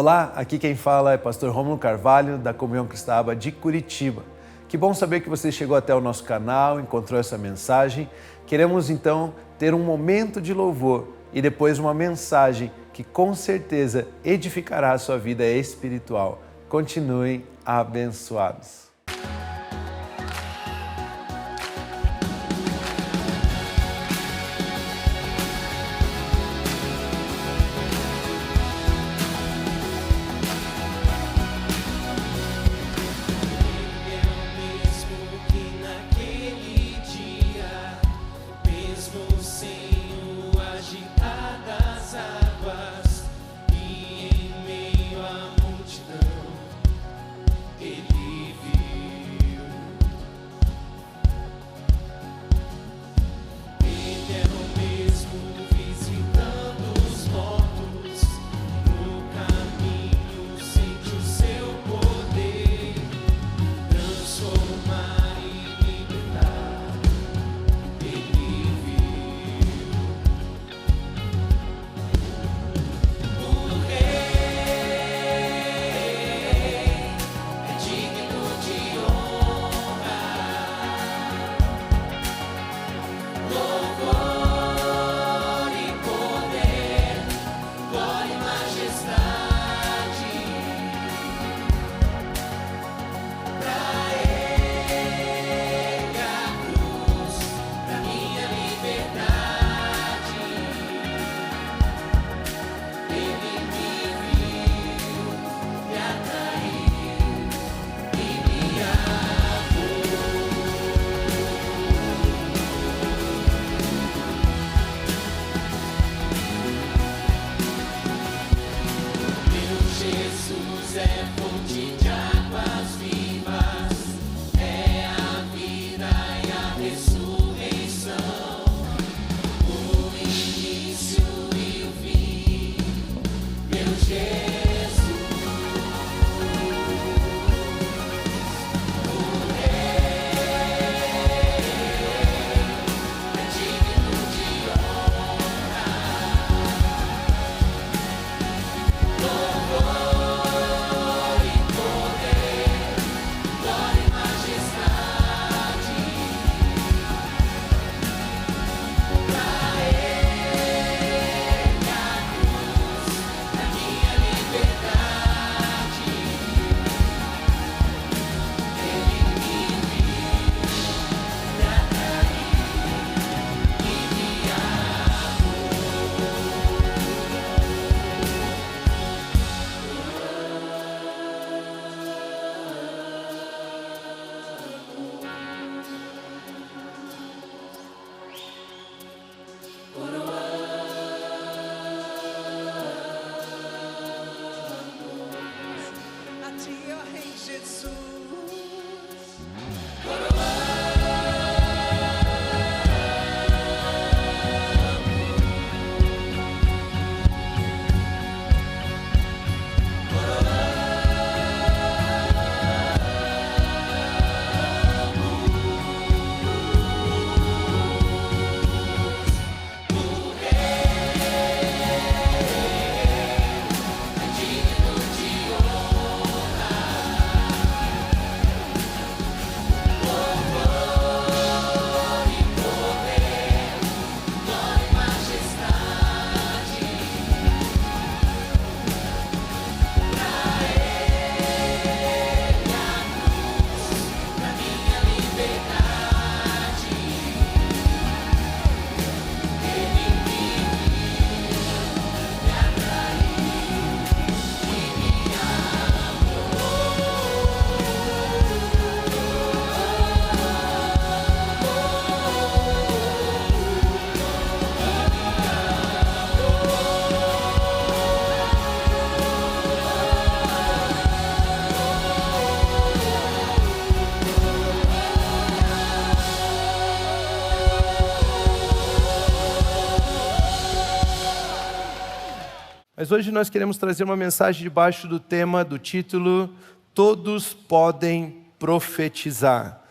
Olá, aqui quem fala é pastor Rômulo Carvalho, da Comunhão Cristã de Curitiba. Que bom saber que você chegou até o nosso canal, encontrou essa mensagem. Queremos então ter um momento de louvor e depois uma mensagem que com certeza edificará a sua vida espiritual. Continuem abençoados. Mas hoje nós queremos trazer uma mensagem debaixo do tema, do título, Todos podem profetizar.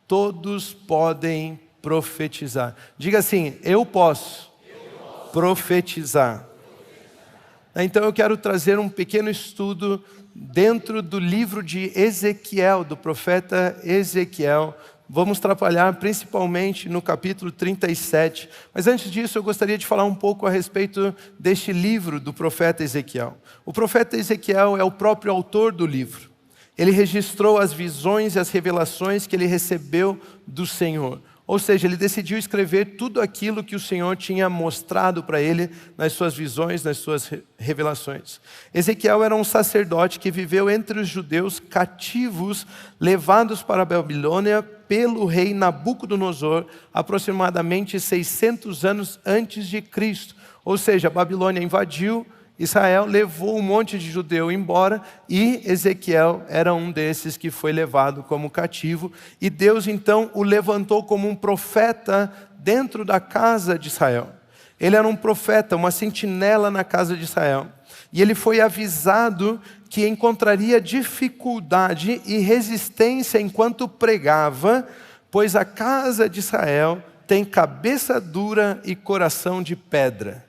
Todos podem profetizar. Diga assim, eu posso profetizar. Então eu quero trazer um pequeno estudo dentro do livro de Ezequiel, do profeta Ezequiel. Vamos trabalhar principalmente no capítulo 37. Mas antes disso eu gostaria de falar um pouco a respeito deste livro do profeta Ezequiel. O profeta Ezequiel é o próprio autor do livro. Ele registrou as visões e as revelações que ele recebeu do Senhor. Ou seja, ele decidiu escrever tudo aquilo que o Senhor tinha mostrado para ele nas suas visões, nas suas revelações. Ezequiel era um sacerdote que viveu entre os judeus cativos, levados para a Babilônia pelo rei Nabucodonosor, aproximadamente 600 anos antes de Cristo. Ou seja, a Babilônia invadiu Israel, levou um monte de judeu embora e Ezequiel era um desses que foi levado como cativo. E Deus então o levantou como um profeta dentro da casa de Israel. Ele era um profeta, uma sentinela na casa de Israel. E ele foi avisado que encontraria dificuldade e resistência enquanto pregava, pois a casa de Israel tem cabeça dura e coração de pedra.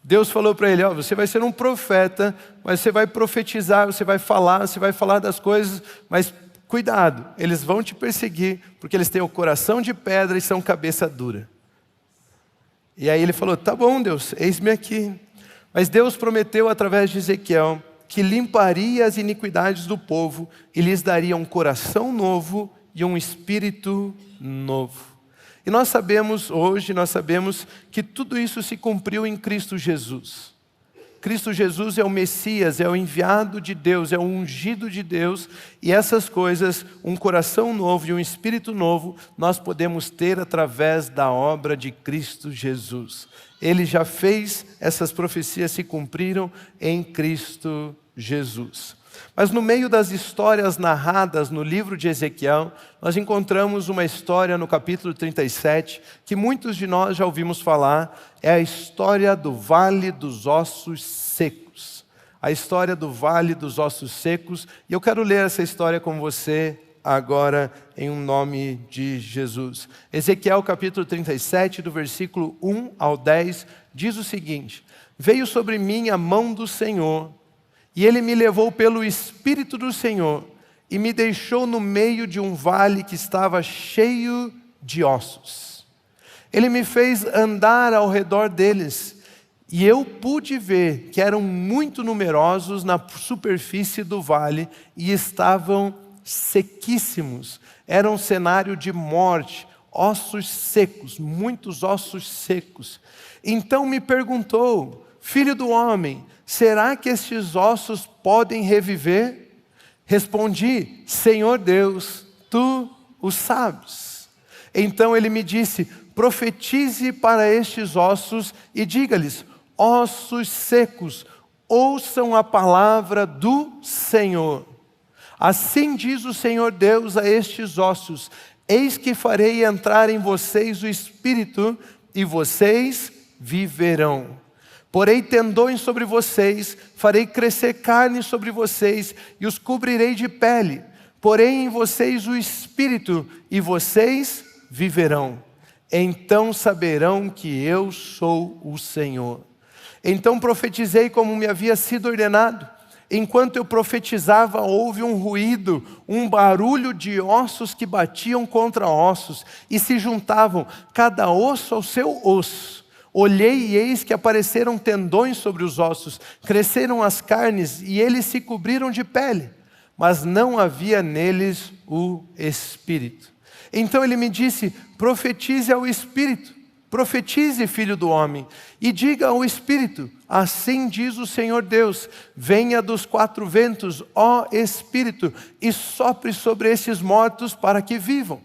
Deus falou para ele, você vai ser um profeta, mas você vai profetizar, você vai falar das coisas, mas cuidado, eles vão te perseguir, porque eles têm o coração de pedra e são cabeça dura. E aí ele falou, tá bom Deus, eis-me aqui. Mas Deus prometeu através de Ezequiel que limparia as iniquidades do povo e lhes daria um coração novo e um espírito novo. E nós sabemos que tudo isso se cumpriu em Cristo Jesus. Cristo Jesus é o Messias, é o enviado de Deus, é o ungido de Deus. E essas coisas, um coração novo e um espírito novo, nós podemos ter através da obra de Cristo Jesus. Ele já fez, essas profecias se cumpriram em Cristo Jesus. Mas no meio das histórias narradas no livro de Ezequiel, nós encontramos uma história no capítulo 37, que muitos de nós já ouvimos falar, é a história do Vale dos Ossos Secos. A história do Vale dos Ossos Secos, e eu quero ler essa história com você agora em nome de Jesus. Ezequiel capítulo 37, do versículo 1 ao 10, diz o seguinte: Veio sobre mim a mão do Senhor, e Ele me levou pelo Espírito do Senhor e me deixou no meio de um vale que estava cheio de ossos. Ele me fez andar ao redor deles e eu pude ver que eram muito numerosos na superfície do vale e estavam sequíssimos. Era um cenário de morte, ossos secos, muitos ossos secos. Então me perguntou, filho do homem, será que estes ossos podem reviver? Respondi, Senhor Deus, Tu o sabes. Então ele me disse, profetize para estes ossos e diga-lhes, ossos secos, ouçam a palavra do Senhor. Assim diz o Senhor Deus a estes ossos, eis que farei entrar em vocês o Espírito e vocês viverão. Porei tendões sobre vocês, farei crescer carne sobre vocês e os cobrirei de pele. Porei em vocês o Espírito e vocês viverão. Então saberão que eu sou o Senhor. Então profetizei como me havia sido ordenado. Enquanto eu profetizava, houve um ruído, um barulho de ossos que batiam contra ossos e se juntavam, cada osso ao seu osso. Olhei e eis que apareceram tendões sobre os ossos, cresceram as carnes e eles se cobriram de pele, mas não havia neles o Espírito. Então ele me disse, profetize ao Espírito, profetize, filho do homem, e diga ao Espírito, assim diz o Senhor Deus, venha dos quatro ventos, ó Espírito, e sopre sobre esses mortos para que vivam.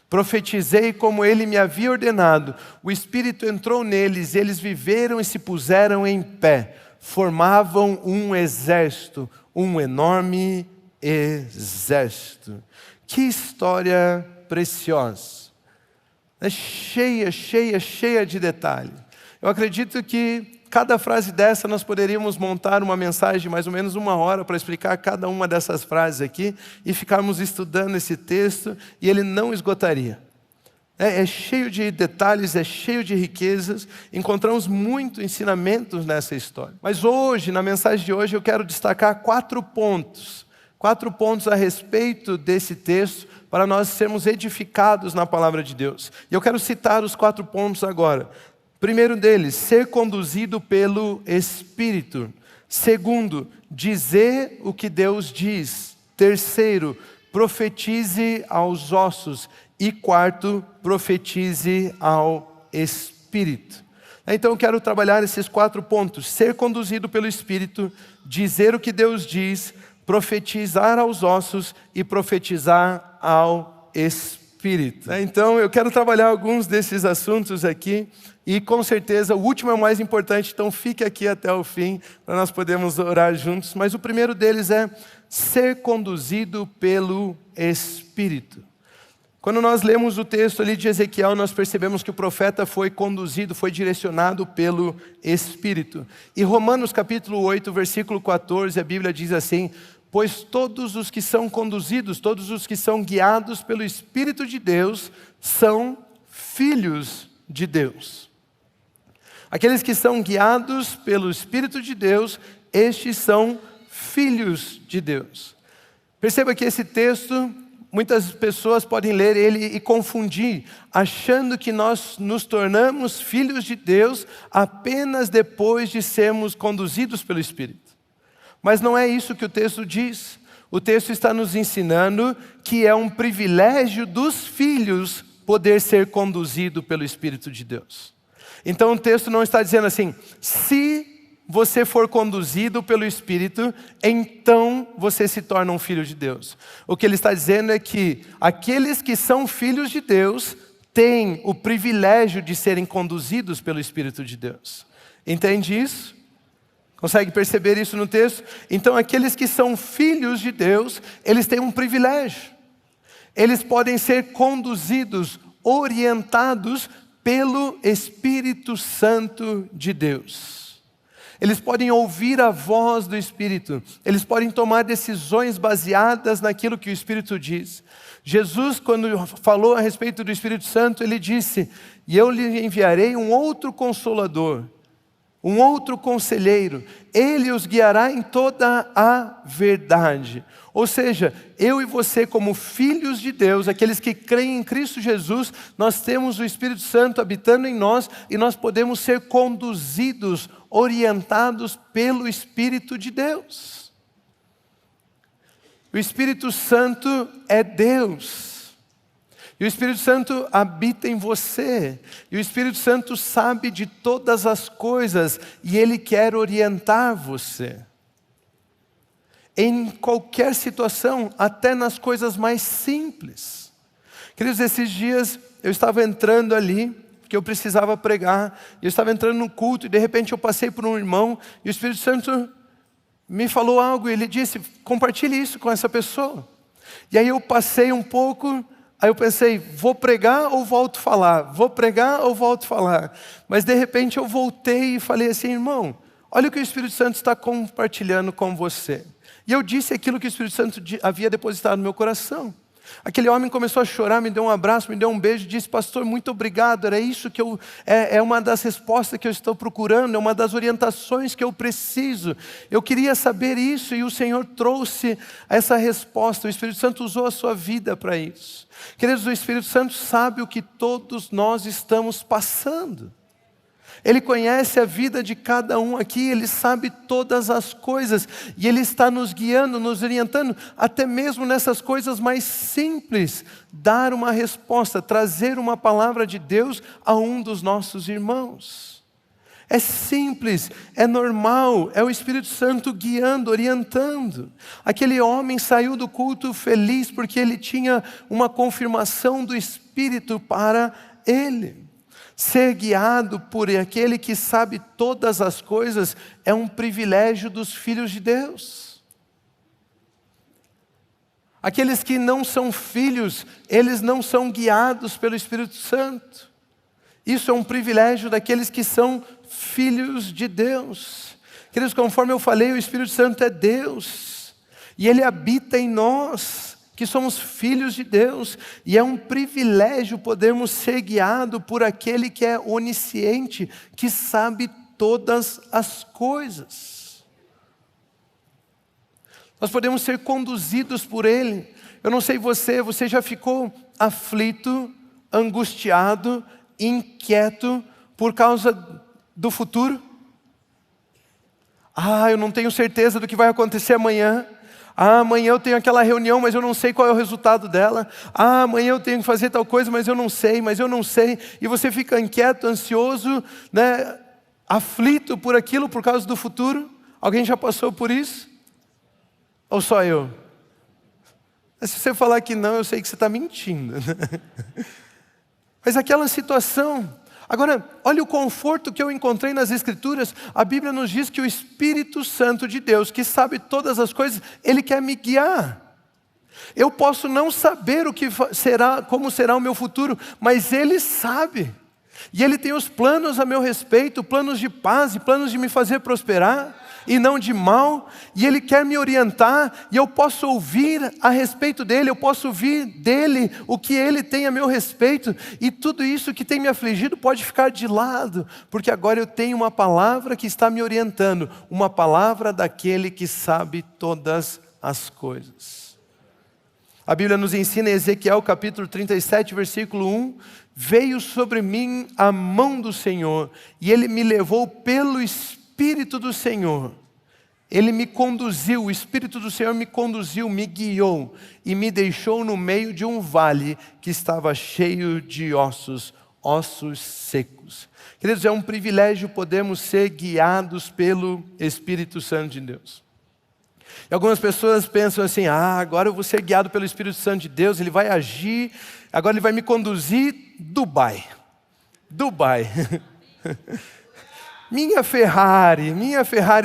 Profetizei como ele me havia ordenado, o Espírito entrou neles, eles viveram e se puseram em pé, formavam um exército, um enorme exército. Que história preciosa, é cheia de detalhes. Eu acredito que cada frase dessa nós poderíamos montar uma mensagem de mais ou menos 1 hora para explicar cada uma dessas frases aqui e ficarmos estudando esse texto e ele não esgotaria. É cheio de detalhes, é cheio de riquezas. Encontramos muitos ensinamentos nessa história. Mas hoje, na mensagem de hoje, eu quero destacar 4 pontos. 4 pontos a respeito desse texto, para nós sermos edificados na palavra de Deus. E eu quero citar os 4 pontos agora. Primeiro deles, ser conduzido pelo Espírito. Segundo, dizer o que Deus diz. Terceiro, profetize aos ossos. E quarto, profetize ao Espírito. Então eu quero trabalhar esses 4 pontos. Ser conduzido pelo Espírito, dizer o que Deus diz, profetizar aos ossos e profetizar ao Espírito. Então eu quero trabalhar alguns desses assuntos aqui. E com certeza o último é o mais importante, então fique aqui até o fim para nós podermos orar juntos. Mas o primeiro deles é ser conduzido pelo Espírito. Quando nós lemos o texto ali de Ezequiel, nós percebemos que o profeta foi conduzido, foi direcionado pelo Espírito. E Romanos capítulo 8, versículo 14, a Bíblia diz assim: pois todos os que são conduzidos, todos os que são guiados pelo Espírito de Deus, são filhos de Deus. Aqueles que são guiados pelo Espírito de Deus, estes são filhos de Deus. Perceba que esse texto, muitas pessoas podem ler ele e confundir, achando que nós nos tornamos filhos de Deus apenas depois de sermos conduzidos pelo Espírito. Mas não é isso que o texto diz. O texto está nos ensinando que é um privilégio dos filhos poder ser conduzido pelo Espírito de Deus. Então o texto não está dizendo assim, se você for conduzido pelo Espírito, então você se torna um filho de Deus. O que ele está dizendo é que aqueles que são filhos de Deus têm o privilégio de serem conduzidos pelo Espírito de Deus. Entende isso? Consegue perceber isso no texto? Então aqueles que são filhos de Deus, eles têm um privilégio. Eles podem ser conduzidos, orientados pelo Espírito Santo de Deus. Eles podem ouvir a voz do Espírito. Eles podem tomar decisões baseadas naquilo que o Espírito diz. Jesus, quando falou a respeito do Espírito Santo, ele disse: e eu lhe enviarei um outro Consolador, um outro Conselheiro. Ele os guiará em toda a verdade. Ou seja, eu e você como filhos de Deus, aqueles que creem em Cristo Jesus, nós temos o Espírito Santo habitando em nós e nós podemos ser conduzidos, orientados pelo Espírito de Deus. O Espírito Santo é Deus. E o Espírito Santo habita em você. E o Espírito Santo sabe de todas as coisas e Ele quer orientar você. Em qualquer situação, até nas coisas mais simples. Queridos, esses dias eu estava entrando ali, porque eu precisava pregar, eu estava entrando no culto e de repente eu passei por um irmão e o Espírito Santo me falou algo e ele disse: compartilhe isso com essa pessoa. E aí eu passei um pouco, aí eu pensei, vou pregar ou volto a falar? Vou pregar ou volto a falar? Mas de repente eu voltei e falei assim: irmão, olha o que o Espírito Santo está compartilhando com você. E eu disse aquilo que o Espírito Santo havia depositado no meu coração. Aquele homem começou a chorar, me deu um abraço, me deu um beijo, disse: pastor, muito obrigado, era isso que é uma das respostas que eu estou procurando, é uma das orientações que eu preciso. Eu queria saber isso e o Senhor trouxe essa resposta. O Espírito Santo usou a sua vida para isso. Queridos, o Espírito Santo sabe o que todos nós estamos passando. Ele conhece a vida de cada um aqui, Ele sabe todas as coisas e Ele está nos guiando, nos orientando, até mesmo nessas coisas mais simples, dar uma resposta, trazer uma palavra de Deus a um dos nossos irmãos. É simples, é normal, é o Espírito Santo guiando, orientando. Aquele homem saiu do culto feliz porque ele tinha uma confirmação do Espírito para ele. Ser guiado por aquele que sabe todas as coisas é um privilégio dos filhos de Deus. Aqueles que não são filhos, eles não são guiados pelo Espírito Santo. Isso é um privilégio daqueles que são filhos de Deus. Queridos, conforme eu falei, o Espírito Santo é Deus. E Ele habita em nós. que somos filhos de Deus, e é um privilégio podermos ser guiados por aquele que é onisciente, que sabe todas as coisas. Nós podemos ser conduzidos por Ele. Eu não sei você já ficou aflito, angustiado, inquieto por causa do futuro? Eu não tenho certeza do que vai acontecer amanhã. Amanhã eu tenho aquela reunião, mas eu não sei qual é o resultado dela. Amanhã eu tenho que fazer tal coisa, mas eu não sei. E você fica inquieto, ansioso, né? Aflito por aquilo, por causa do futuro. Alguém já passou por isso? Ou só eu? Se você falar que não, eu sei que você está mentindo. Mas aquela situação. Agora, olha o conforto que eu encontrei nas Escrituras. A Bíblia nos diz que o Espírito Santo de Deus, que sabe todas as coisas, Ele quer me guiar. Eu posso não saber o que será, como será o meu futuro, mas Ele sabe. E Ele tem os planos a meu respeito, planos de paz e planos de me fazer prosperar e não de mal, e Ele quer me orientar, e eu posso ouvir a respeito dEle, eu posso ouvir dEle o que Ele tem a meu respeito, e tudo isso que tem me afligido pode ficar de lado, porque agora eu tenho uma palavra que está me orientando, uma palavra daquele que sabe todas as coisas. A Bíblia nos ensina em Ezequiel capítulo 37, versículo 1, veio sobre mim a mão do Senhor, e Ele me levou pelo Espírito do Senhor. Ele me conduziu, o Espírito do Senhor me conduziu, me guiou e me deixou no meio de um vale que estava cheio de ossos secos. Queridos, é um privilégio podermos ser guiados pelo Espírito Santo de Deus. E algumas pessoas pensam assim, agora eu vou ser guiado pelo Espírito Santo de Deus, Ele vai agir, agora Ele vai me conduzir Dubai. Minha Ferrari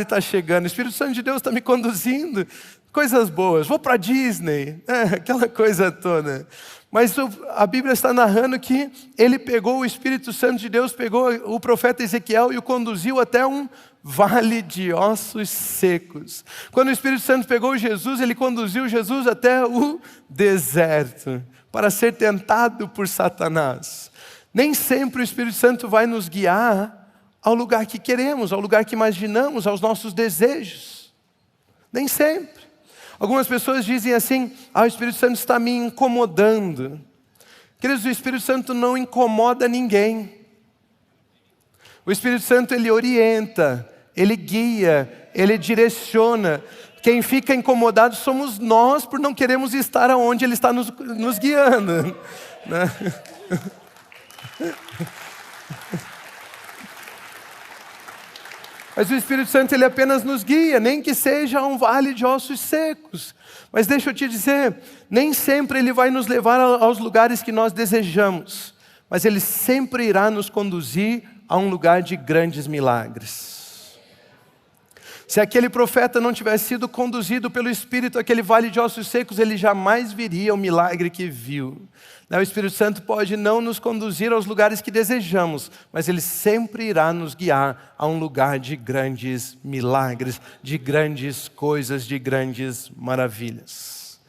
está chegando, o Espírito Santo de Deus está me conduzindo, coisas boas, vou para a Disney, aquela coisa toda. Mas a Bíblia está narrando que Ele pegou, o Espírito Santo de Deus pegou o profeta Ezequiel e o conduziu até um vale de ossos secos. Quando o Espírito Santo pegou Jesus, Ele conduziu Jesus até o deserto, para ser tentado por Satanás. Nem sempre o Espírito Santo vai nos guiar ao lugar que queremos, ao lugar que imaginamos, aos nossos desejos. Nem sempre. Algumas pessoas dizem assim, o Espírito Santo está me incomodando. Queridos, o Espírito Santo não incomoda ninguém. O Espírito Santo, Ele orienta, Ele guia, Ele direciona. Quem fica incomodado somos nós, por não queremos estar onde Ele está nos guiando. Né? Mas o Espírito Santo, Ele apenas nos guia, nem que seja um vale de ossos secos. Mas deixa eu te dizer, nem sempre Ele vai nos levar aos lugares que nós desejamos, mas Ele sempre irá nos conduzir a um lugar de grandes milagres. Se aquele profeta não tivesse sido conduzido pelo Espírito àquele vale de ossos secos, ele jamais viria o milagre que viu. O Espírito Santo pode não nos conduzir aos lugares que desejamos, mas Ele sempre irá nos guiar a um lugar de grandes milagres, de grandes coisas, de grandes maravilhas.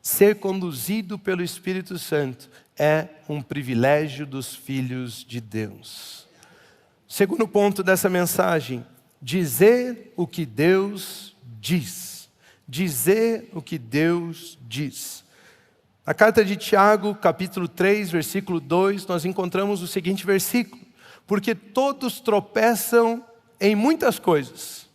Ser conduzido pelo Espírito Santo é um privilégio dos filhos de Deus. Segundo ponto dessa mensagem, dizer o que Deus diz. Dizer o que Deus diz. Na carta de Tiago, capítulo 3, versículo 2, nós encontramos o seguinte versículo. Porque todos tropeçam em muitas coisas.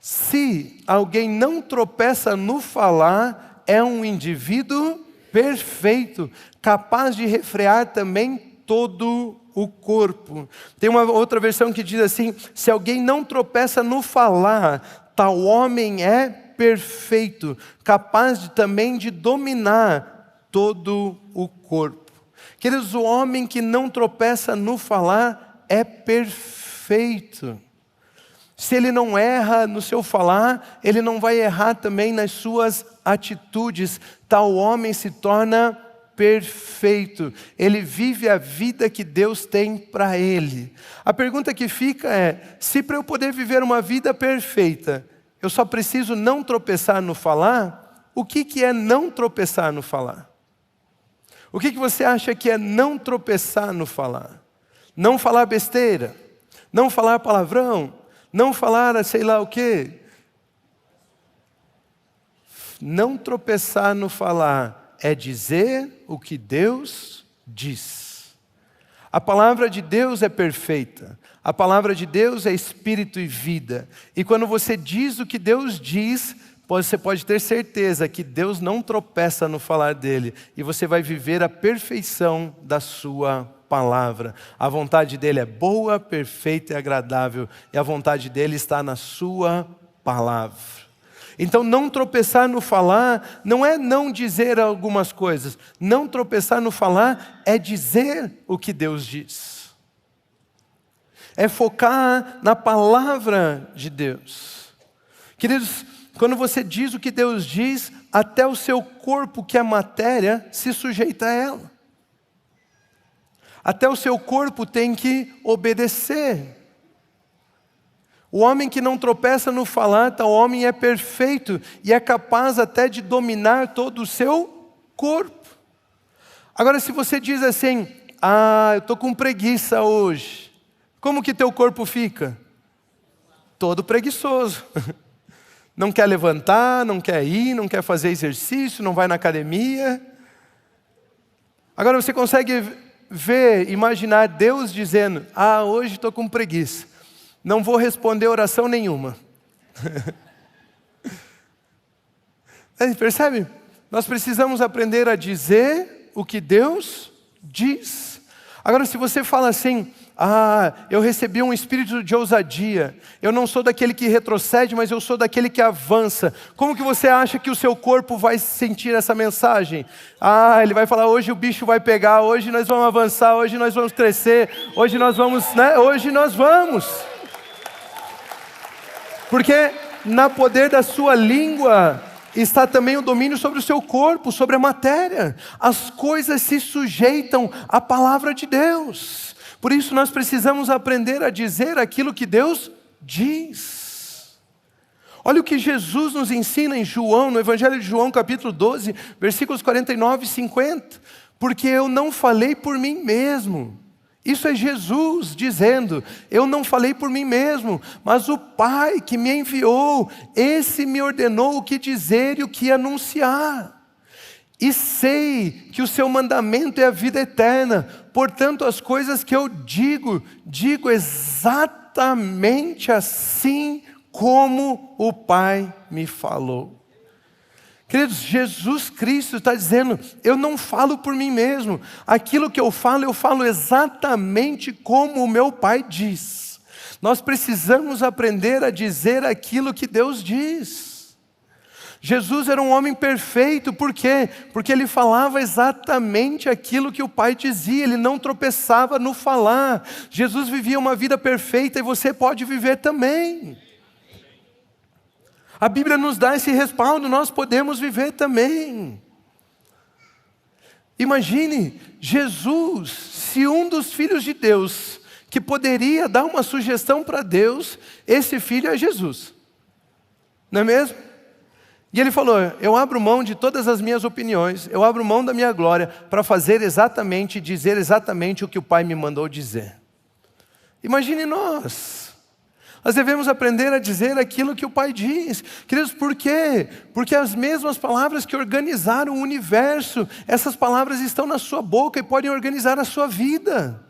Se alguém não tropeça no falar, é um indivíduo perfeito, capaz de refrear também todo o corpo. Tem uma outra versão que diz assim, se alguém não tropeça no falar, tal homem é perfeito, capaz também de dominar todo o corpo. Queridos, o homem que não tropeça no falar é perfeito. Se ele não erra no seu falar, ele não vai errar também nas suas atitudes. Tal homem se torna perfeito. Ele vive a vida que Deus tem para ele. A pergunta que fica é, se para eu poder viver uma vida perfeita, eu só preciso não tropeçar no falar, o que é não tropeçar no falar? O que você acha que é não tropeçar no falar? Não falar besteira, não falar palavrão, não falar sei lá o quê. Não tropeçar no falar é dizer o que Deus diz. A palavra de Deus é perfeita. A palavra de Deus é espírito e vida. E quando você diz o que Deus diz, você pode ter certeza que Deus não tropeça no falar dele. E você vai viver a perfeição da sua palavra. A vontade dele é boa, perfeita e agradável. E a vontade dele está na sua palavra. Então não tropeçar no falar não é não dizer algumas coisas. Não tropeçar no falar é dizer o que Deus diz. É focar na palavra de Deus. Queridos, quando você diz o que Deus diz, até o seu corpo, que é matéria, se sujeita a ela. Até o seu corpo tem que obedecer. O homem que não tropeça no falar, tal homem é perfeito e é capaz até de dominar todo o seu corpo. Agora, se você diz assim, eu estou com preguiça hoje, como que teu corpo fica? Todo preguiçoso. Não quer levantar, não quer ir, não quer fazer exercício, não vai na academia. Agora você consegue imaginar Deus dizendo, hoje estou com preguiça. Não vou responder oração nenhuma. Percebe? Nós precisamos aprender a dizer o que Deus diz. Agora, se você fala assim, eu recebi um espírito de ousadia, eu não sou daquele que retrocede, mas eu sou daquele que avança. Como que você acha que o seu corpo vai sentir essa mensagem? Ele vai falar, hoje o bicho vai pegar, hoje nós vamos avançar, hoje nós vamos crescer, hoje nós vamos, hoje nós vamos. Porque no poder da sua língua está também o domínio sobre o seu corpo, sobre a matéria. As coisas se sujeitam à palavra de Deus. Por isso nós precisamos aprender a dizer aquilo que Deus diz. Olha o que Jesus nos ensina em João, no Evangelho de João, capítulo 12, versículos 49 e 50. Porque eu não falei por mim mesmo. Isso é Jesus dizendo, eu não falei por mim mesmo, mas o Pai que me enviou, esse me ordenou o que dizer e o que anunciar. E sei que o seu mandamento é a vida eterna, portanto as coisas que eu digo exatamente assim como o Pai me falou. Queridos, Jesus Cristo está dizendo, eu não falo por mim mesmo. Aquilo que eu falo exatamente como o meu Pai diz. Nós precisamos aprender a dizer aquilo que Deus diz. Jesus era um homem perfeito, por quê? Porque ele falava exatamente aquilo que o Pai dizia, ele não tropeçava no falar. Jesus vivia uma vida perfeita e você pode viver também. A Bíblia nos dá esse respaldo, nós podemos viver também. Imagine, Jesus, se um dos filhos de Deus, que poderia dar uma sugestão para Deus, esse filho é Jesus. Não é mesmo? E ele falou, eu abro mão de todas as minhas opiniões, eu abro mão da minha glória, para dizer exatamente o que o Pai me mandou dizer. Imagine nós. Nós devemos aprender a dizer aquilo que o Pai diz. Queridos, por quê? Porque as mesmas palavras que organizaram o universo, essas palavras estão na sua boca e podem organizar a sua vida.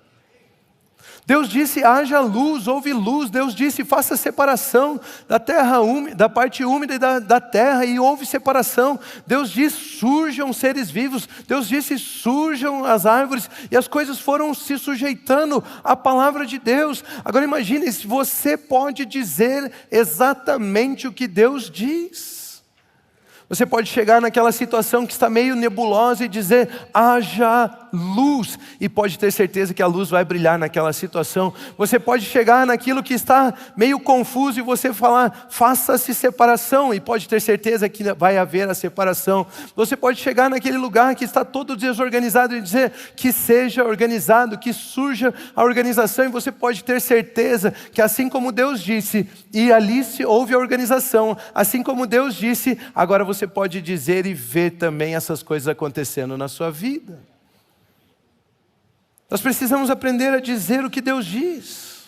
Deus disse, haja luz, houve luz. Deus disse, faça separação da terra úmida, da parte úmida e da terra, e houve separação. Deus disse, surjam seres vivos. Deus disse, surjam as árvores, e as coisas foram se sujeitando à palavra de Deus. Agora imagine, se você pode dizer exatamente o que Deus diz. Você pode chegar naquela situação que está meio nebulosa e dizer, haja luz e pode ter certeza que a luz vai brilhar naquela situação. Você pode chegar naquilo que está meio confuso e você falar, faça-se separação, e pode ter certeza que vai haver a separação. Você pode chegar naquele lugar que está todo desorganizado e dizer que seja organizado, que surja a organização, e você pode ter certeza que assim como Deus disse, e ali se houve a organização, assim como Deus disse, agora você pode dizer e ver também essas coisas acontecendo na sua vida. Nós precisamos aprender a dizer o que Deus diz.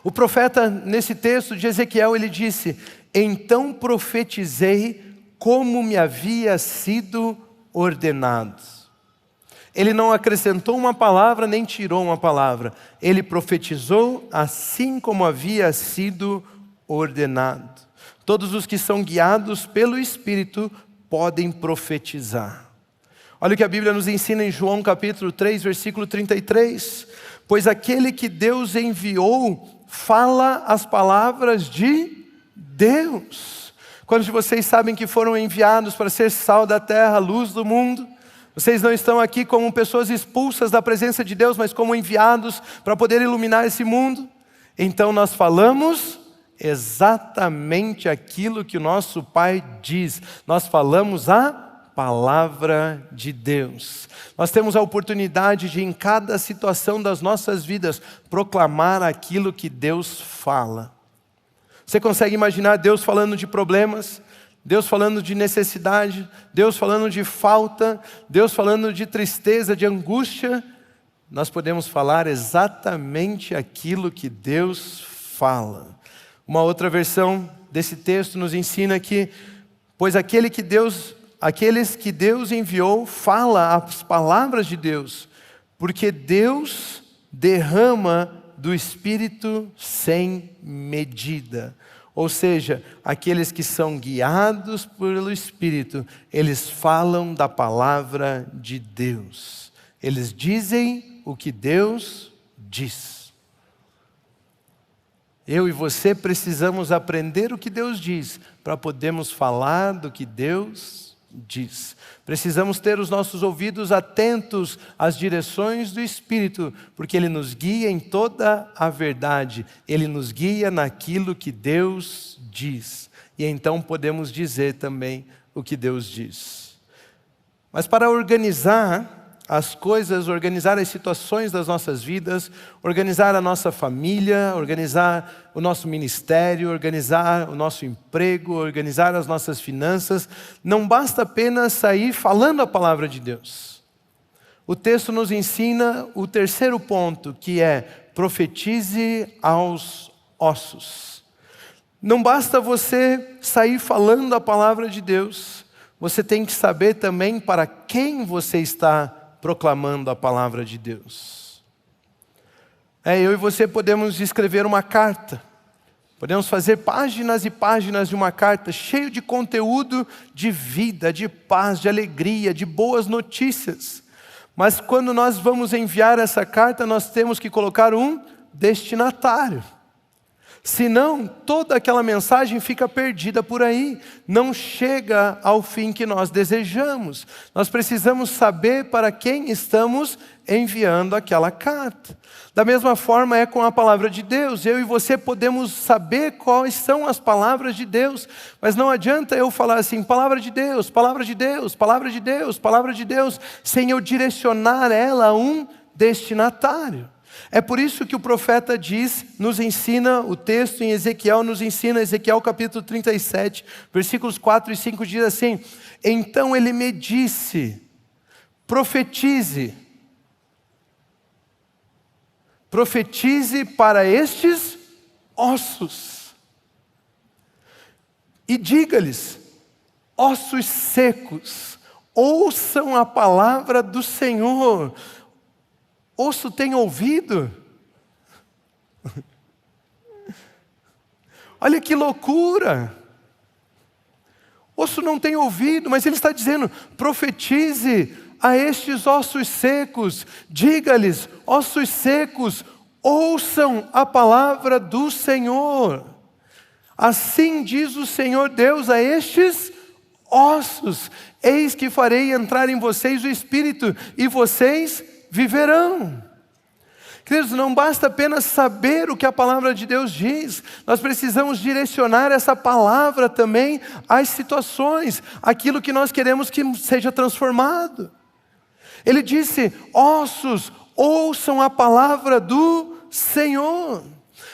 O profeta, nesse texto de Ezequiel, ele disse, então profetizei como me havia sido ordenado. Ele não acrescentou uma palavra, nem tirou uma palavra. Ele profetizou assim como havia sido ordenado. Todos os que são guiados pelo Espírito podem profetizar. Olha o que a Bíblia nos ensina em João capítulo 3, versículo 33. Pois aquele que Deus enviou fala as palavras de Deus. Quantos de vocês sabem que foram enviados para ser sal da terra, luz do mundo? Vocês não estão aqui como pessoas expulsas da presença de Deus, mas como enviados para poder iluminar esse mundo. Então nós falamos exatamente aquilo que o nosso Pai diz. Nós falamos a palavra de Deus. Nós temos a oportunidade de, em cada situação das nossas vidas, proclamar aquilo que Deus fala. Você consegue imaginar Deus falando de problemas? Deus falando de necessidade? Deus falando de falta? Deus falando de tristeza, de angústia? Nós podemos falar exatamente aquilo que Deus fala. Uma outra versão desse texto nos ensina que, pois aqueles que Deus enviou fala as palavras de Deus, porque Deus derrama do Espírito sem medida. Ou seja, aqueles que são guiados pelo Espírito, eles falam da palavra de Deus. Eles dizem o que Deus diz. Eu e você precisamos aprender o que Deus diz, para podermos falar do que Deus diz. Precisamos ter os nossos ouvidos atentos às direções do Espírito, porque Ele nos guia em toda a verdade. Ele nos guia naquilo que Deus diz. E então podemos dizer também o que Deus diz. Mas para organizar as coisas, organizar as situações das nossas vidas, organizar a nossa família, organizar o nosso ministério, organizar o nosso emprego, organizar as nossas finanças, não basta apenas sair falando a palavra de Deus. O texto nos ensina o terceiro ponto, que é profetize aos ossos. Não basta você sair falando a palavra de Deus, você tem que saber também para quem você está proclamando a palavra de Deus. Eu e você podemos escrever uma carta, podemos fazer páginas e páginas de uma carta, cheio de conteúdo de vida, de paz, de alegria, de boas notícias. Mas quando nós vamos enviar essa carta, nós temos que colocar um destinatário. Senão, toda aquela mensagem fica perdida por aí, não chega ao fim que nós desejamos. Nós precisamos saber para quem estamos enviando aquela carta. Da mesma forma é com a palavra de Deus. Eu e você podemos saber quais são as palavras de Deus, mas não adianta eu falar assim, palavra de Deus, palavra de Deus, palavra de Deus, palavra de Deus, sem eu direcionar ela a um destinatário. É por isso que o profeta diz, nos ensina, o texto em Ezequiel nos ensina, Ezequiel capítulo 37, versículos 4 e 5 diz assim, então ele me disse, profetize para estes ossos, e diga-lhes, ossos secos, ouçam a palavra do Senhor. Osso tem ouvido? Olha que loucura! Osso não tem ouvido, mas ele está dizendo, profetize a estes ossos secos, diga-lhes, ossos secos, ouçam a palavra do Senhor. Assim diz o Senhor Deus a estes ossos, eis que farei entrar em vocês o Espírito, e vocês viverão. Queridos, não basta apenas saber o que a palavra de Deus diz, nós precisamos direcionar essa palavra também às situações, aquilo que nós queremos que seja transformado. Ele disse: ossos, ouçam a palavra do Senhor.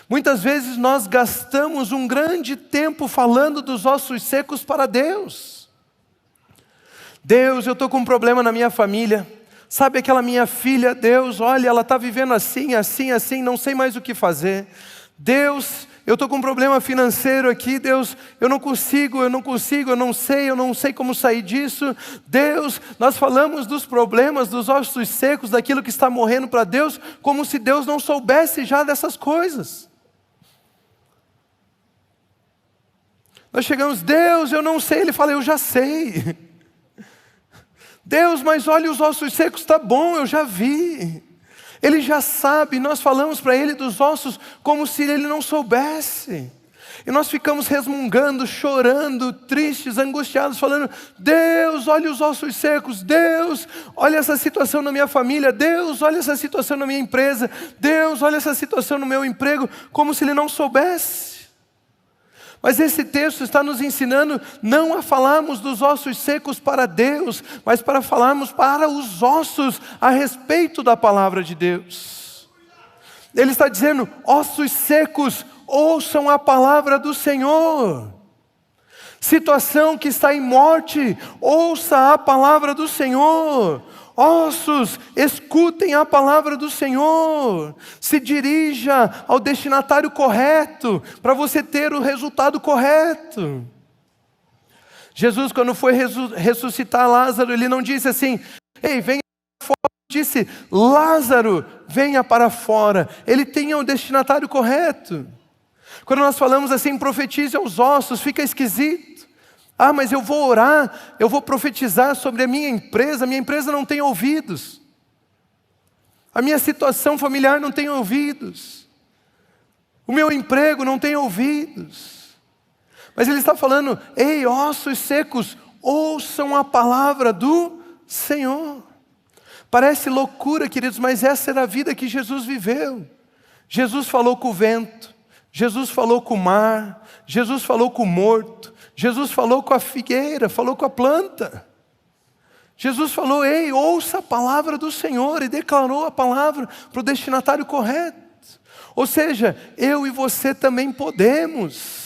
Muitas vezes nós gastamos um grande tempo falando dos ossos secos para Deus. Deus, eu estou com um problema na minha família. Sabe aquela minha filha? Deus, olha, ela está vivendo assim, assim, assim, não sei mais o que fazer. Deus, eu estou com um problema financeiro aqui. Deus, eu não consigo, eu não sei como sair disso. Deus, nós falamos dos problemas, dos ossos secos, daquilo que está morrendo para Deus, como se Deus não soubesse já dessas coisas. Nós chegamos: Deus, eu não sei. Ele fala: eu já sei. Deus, mas olha, os ossos secos, está bom, eu já vi. Ele já sabe. Nós falamos para Ele dos ossos como se Ele não soubesse. E nós ficamos resmungando, chorando, tristes, angustiados, falando: Deus, olha os ossos secos. Deus, olha essa situação na minha família. Deus, olha essa situação na minha empresa. Deus, olha essa situação no meu emprego, como se Ele não soubesse. Mas esse texto está nos ensinando não a falarmos dos ossos secos para Deus, mas para falarmos para os ossos a respeito da palavra de Deus. Ele está dizendo: ossos secos, ouçam a palavra do Senhor. Situação que está em morte, ouça a palavra do Senhor. Ossos, escutem a palavra do Senhor. Se dirija ao destinatário correto, para você ter o resultado correto. Jesus, quando foi ressuscitar Lázaro, Ele não disse assim: ei, venha para fora. Ele disse: Lázaro, venha para fora. Ele tinha o destinatário correto. Quando nós falamos assim, profetize aos ossos, fica esquisito. Ah, mas eu vou orar, eu vou profetizar sobre a minha empresa não tem ouvidos. A minha situação familiar não tem ouvidos. O meu emprego não tem ouvidos. Mas ele está falando: ei, ossos secos, ouçam a palavra do Senhor. Parece loucura, queridos, mas essa era a vida que Jesus viveu. Jesus falou com o vento, Jesus falou com o mar, Jesus falou com o morto, Jesus falou com a figueira, falou com a planta. Jesus falou: ei, ouça a palavra do Senhor, e declarou a palavra para o destinatário correto. Ou seja, eu e você também podemos.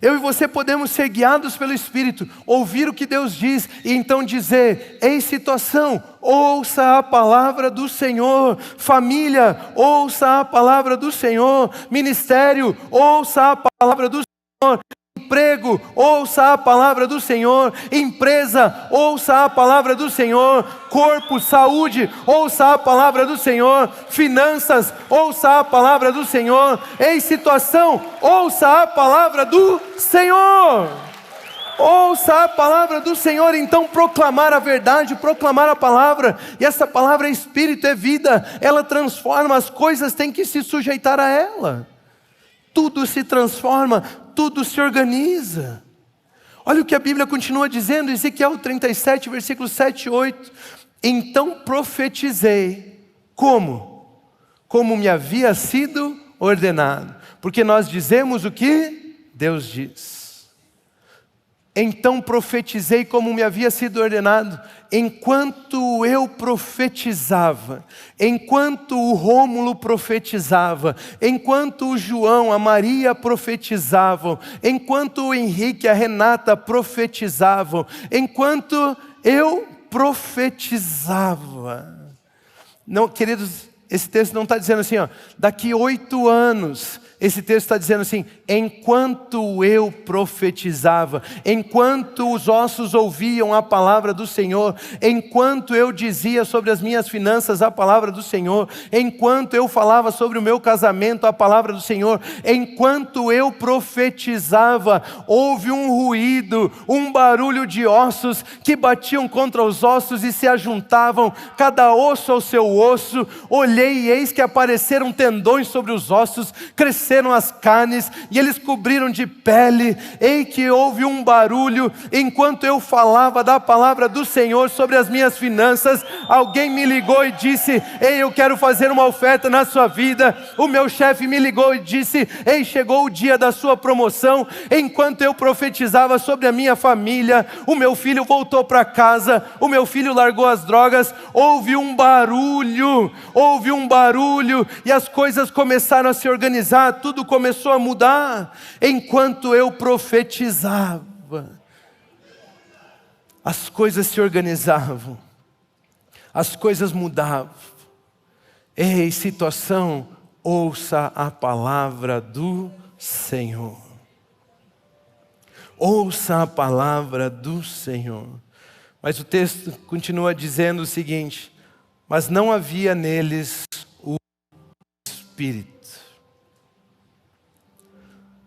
Eu e você podemos ser guiados pelo Espírito, ouvir o que Deus diz e então dizer: em situação, ouça a palavra do Senhor. Família, ouça a palavra do Senhor. Ministério, ouça a palavra do Senhor. Emprego, ouça a palavra do Senhor. Empresa, ouça a palavra do Senhor. Corpo, saúde, ouça a palavra do Senhor. Finanças, ouça a palavra do Senhor. Em situação, ouça a palavra do Senhor. Ouça a palavra do Senhor. Então proclamar a verdade, proclamar a palavra. E essa palavra é espírito, é vida. Ela transforma, as coisas têm que se sujeitar a ela. Tudo se transforma, tudo se organiza. Olha o que a Bíblia continua dizendo, Ezequiel 37, versículos 7 e 8. Então profetizei, como? Como me havia sido ordenado. Porque nós dizemos o que Deus diz. Então profetizei como me havia sido ordenado. Enquanto eu profetizava, enquanto o Rômulo profetizava, enquanto o João, a Maria profetizavam, enquanto o Henrique, a Renata profetizavam, enquanto eu profetizava. Não, queridos, esse texto não está dizendo assim, ó, daqui 8 anos. Esse texto está dizendo assim: enquanto eu profetizava, enquanto os ossos ouviam a palavra do Senhor, enquanto eu dizia sobre as minhas finanças a palavra do Senhor, enquanto eu falava sobre o meu casamento a palavra do Senhor, enquanto eu profetizava, houve um ruído, um barulho de ossos que batiam contra os ossos e se ajuntavam, cada osso ao seu osso. Olhei e eis que apareceram tendões sobre os ossos, cresceram desceram as carnes e eles cobriram de pele. Ei que houve um barulho enquanto eu falava da palavra do Senhor sobre as minhas finanças. Alguém me ligou e disse: ei, eu quero fazer uma oferta na sua vida. O meu chefe me ligou e disse: ei, chegou o dia da sua promoção. Enquanto eu profetizava sobre a minha família, o meu filho voltou para casa, o meu filho largou as drogas. Houve um barulho e as coisas começaram a se organizar, tudo começou a mudar. Enquanto eu profetizava, as coisas se organizavam, as coisas mudavam. Ei, situação, ouça a palavra do Senhor. Ouça a palavra do Senhor. Mas o texto continua dizendo o seguinte: mas não havia neles o Espírito.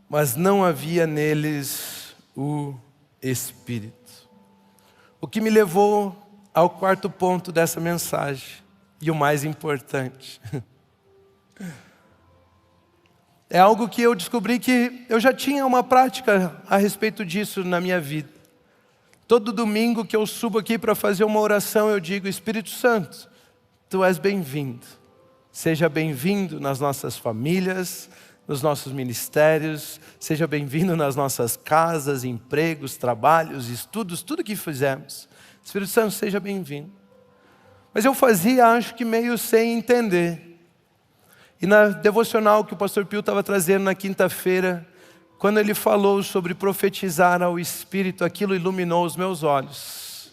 Mas não havia neles o Espírito. O que me levou ao quarto ponto dessa mensagem, e o mais importante. É algo que eu descobri que eu já tinha uma prática a respeito disso na minha vida. Todo domingo que eu subo aqui para fazer uma oração, eu digo: Espírito Santo, Tu és bem-vindo. Seja bem-vindo nas nossas famílias, nos nossos ministérios, seja bem-vindo nas nossas casas, empregos, trabalhos, estudos, tudo que fizemos. Espírito Santo, seja bem-vindo. Mas eu fazia, acho que meio sem entender. E na devocional que o pastor Pio estava trazendo na quinta-feira, quando ele falou sobre profetizar ao Espírito, aquilo iluminou os meus olhos.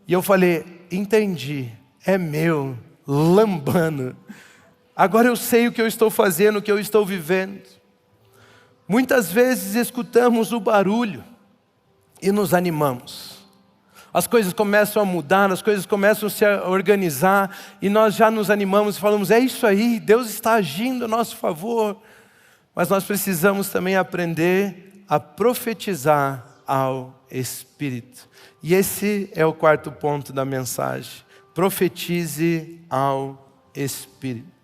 E eu falei: entendi, é meu, lambano. Agora eu sei o que eu estou fazendo, o que eu estou vivendo. Muitas vezes escutamos o barulho e nos animamos. As coisas começam a mudar, as coisas começam a se organizar e nós já nos animamos e falamos: é isso aí, Deus está agindo a nosso favor. Mas nós precisamos também aprender a profetizar ao Espírito. E esse é o quarto ponto da mensagem. Profetize ao Espírito.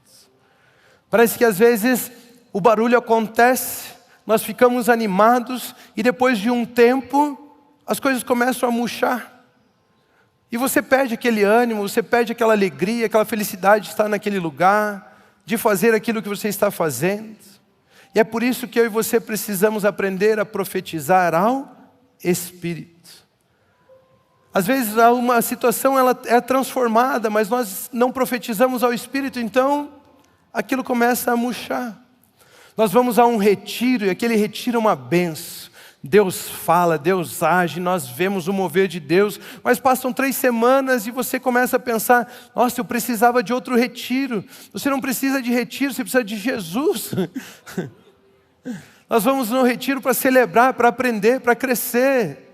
Parece que às vezes o barulho acontece, nós ficamos animados e depois de um tempo as coisas começam a murchar. E você perde aquele ânimo, você perde aquela alegria, aquela felicidade de estar naquele lugar, de fazer aquilo que você está fazendo. E é por isso que eu e você precisamos aprender a profetizar ao Espírito. Às vezes uma situação ela é transformada, mas nós não profetizamos ao Espírito, então aquilo começa a murchar. Nós vamos a um retiro e aquele retiro é uma bênção. Deus fala, Deus age, nós vemos o mover de Deus, mas passam 3 semanas e você começa a pensar: nossa, eu precisava de outro retiro. Você não precisa de retiro, você precisa de Jesus. Nós vamos no retiro para celebrar, para aprender, para crescer.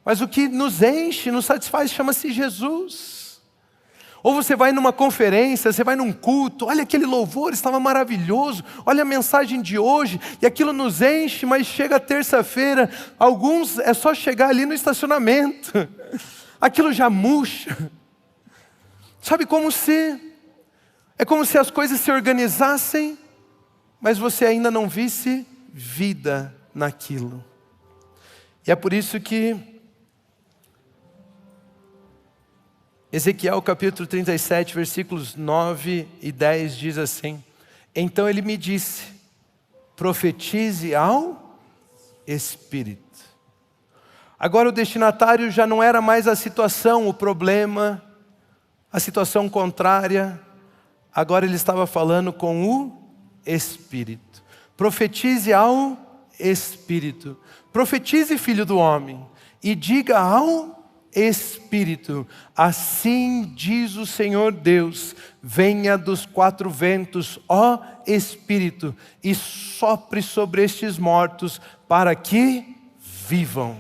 Mas o que nos enche, nos satisfaz, chama-se Jesus. Ou você vai numa conferência, você vai num culto, olha aquele louvor, estava maravilhoso, olha a mensagem de hoje, e aquilo nos enche, mas chega terça-feira, alguns é só chegar ali no estacionamento, aquilo já murcha. Sabe, é como se as coisas se organizassem, mas você ainda não visse vida naquilo. E é por isso que Ezequiel capítulo 37, versículos 9 e 10 diz assim: então ele me disse, profetize ao Espírito. Agora o destinatário já não era mais a situação, o problema, a situação contrária. Agora ele estava falando com o Espírito. Profetize ao Espírito. Profetize, filho do homem, e diga ao Espírito: assim diz o Senhor Deus, venha dos 4 ventos, ó Espírito, e sopre sobre estes mortos, para que vivam.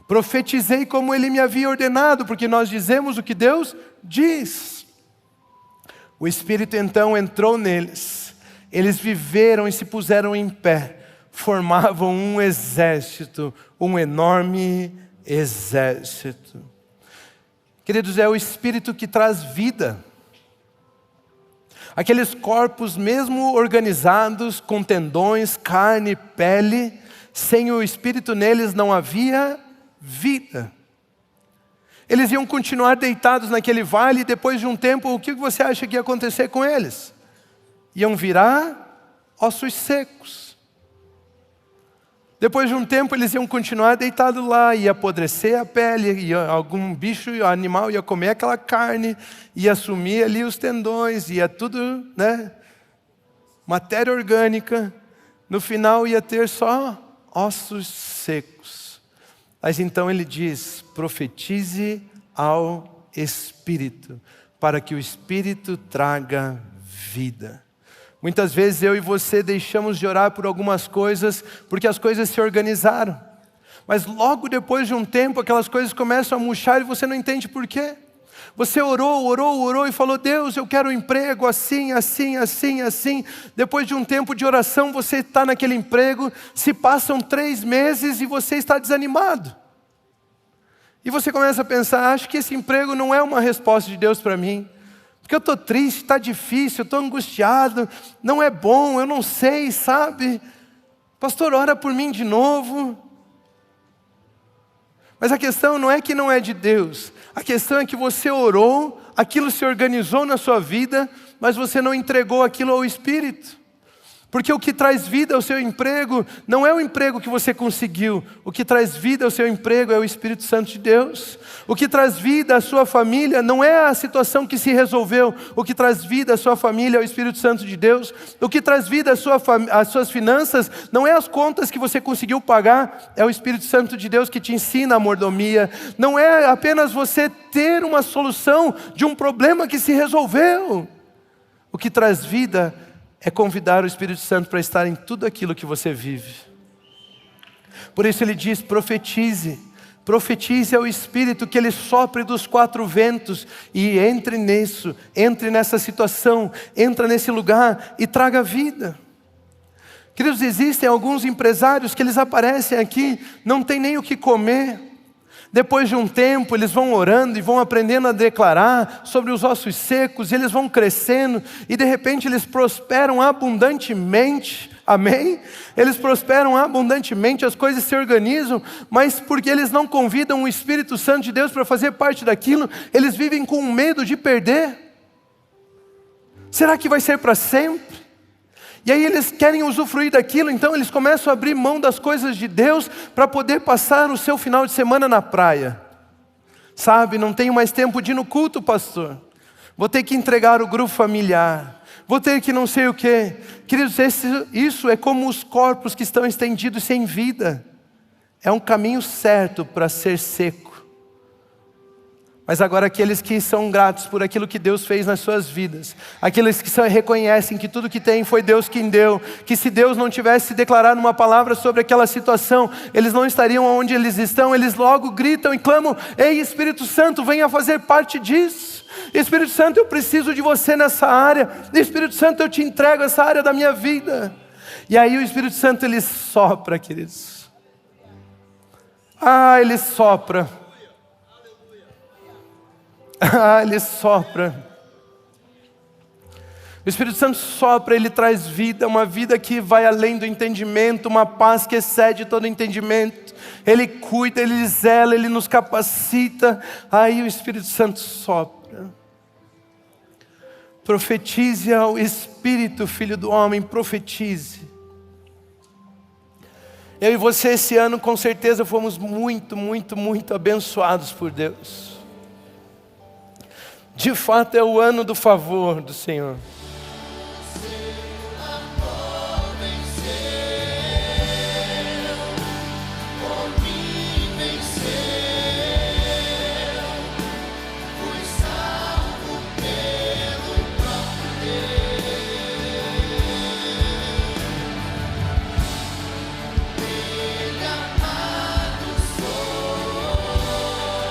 Profetizei como ele me havia ordenado, porque nós dizemos o que Deus diz. O Espírito então entrou neles, eles viveram e se puseram em pé, formavam um exército, um enorme exército. Queridos, é o Espírito que traz vida. Aqueles corpos mesmo organizados, com tendões, carne, pele, sem o Espírito neles não havia vida. Eles iam continuar deitados naquele vale e depois de um tempo, o que você acha que ia acontecer com eles? Iam virar ossos secos. Depois de um tempo eles iam continuar deitados lá, ia apodrecer a pele, algum bicho, animal ia comer aquela carne, ia sumir ali os tendões, ia tudo, né? Matéria orgânica. No final ia ter só ossos secos. Mas então ele diz, profetize ao Espírito, para que o Espírito traga vida. Muitas vezes eu e você deixamos de orar por algumas coisas, porque as coisas se organizaram. Mas logo depois de um tempo, aquelas coisas começam a murchar e você não entende por quê. Você orou e falou, Deus, eu quero um emprego assim, assim, assim, assim. Depois de um tempo de oração, você está naquele emprego, se passam 3 meses e você está desanimado. E você começa a pensar, acho que esse emprego não é uma resposta de Deus para mim. Porque eu estou triste, está difícil, eu estou angustiado, não é bom, eu não sei, sabe? Pastor, ora por mim de novo. Mas a questão não é que não é de Deus. A questão é que você orou, aquilo se organizou na sua vida, mas você não entregou aquilo ao Espírito. Porque o que traz vida ao seu emprego não é o emprego que você conseguiu. O que traz vida ao seu emprego é o Espírito Santo de Deus. O que traz vida à sua família não é a situação que se resolveu. O que traz vida à sua família é o Espírito Santo de Deus. O que traz vida às suas finanças não é as contas que você conseguiu pagar. É o Espírito Santo de Deus que te ensina a mordomia. Não é apenas você ter uma solução de um problema que se resolveu. O que traz vida é convidar o Espírito Santo para estar em tudo aquilo que você vive. Por isso ele diz, profetize. Profetize ao Espírito que ele sopre dos 4 ventos e entre nisso, entre nessa situação, entra nesse lugar e traga vida. Queridos, existem alguns empresários que eles aparecem aqui, não tem nem o que comer. Depois de um tempo, eles vão orando e vão aprendendo a declarar sobre os ossos secos, e eles vão crescendo, e de repente eles prosperam abundantemente, amém? Eles prosperam abundantemente, as coisas se organizam, mas porque eles não convidam o Espírito Santo de Deus para fazer parte daquilo, eles vivem com medo de perder. Será que vai ser para sempre? E aí eles querem usufruir daquilo, então eles começam a abrir mão das coisas de Deus para poder passar o seu final de semana na praia. Sabe, não tenho mais tempo de ir no culto, pastor. Vou ter que entregar o grupo familiar. Vou ter que não sei o quê. Queridos, isso é como os corpos que estão estendidos sem vida. É um caminho certo para ser seco. Mas agora aqueles que são gratos por aquilo que Deus fez nas suas vidas, aqueles que reconhecem que tudo que tem foi Deus quem deu, que se Deus não tivesse declarado uma palavra sobre aquela situação, eles não estariam onde eles estão, eles logo gritam e clamam, ei Espírito Santo, venha fazer parte disso. Espírito Santo, eu preciso de você nessa área. Espírito Santo, eu te entrego essa área da minha vida. E aí o Espírito Santo, ele sopra, queridos. Ele sopra. Ele sopra. O Espírito Santo sopra, ele traz vida, uma vida que vai além do entendimento, uma paz que excede todo entendimento. Ele cuida, ele zela, ele nos capacita. Aí o Espírito Santo sopra. Profetize ao Espírito, Filho do homem, profetize. Eu e você esse ano com certeza fomos muito, muito, muito abençoados por Deus. De fato é o ano do favor do Senhor.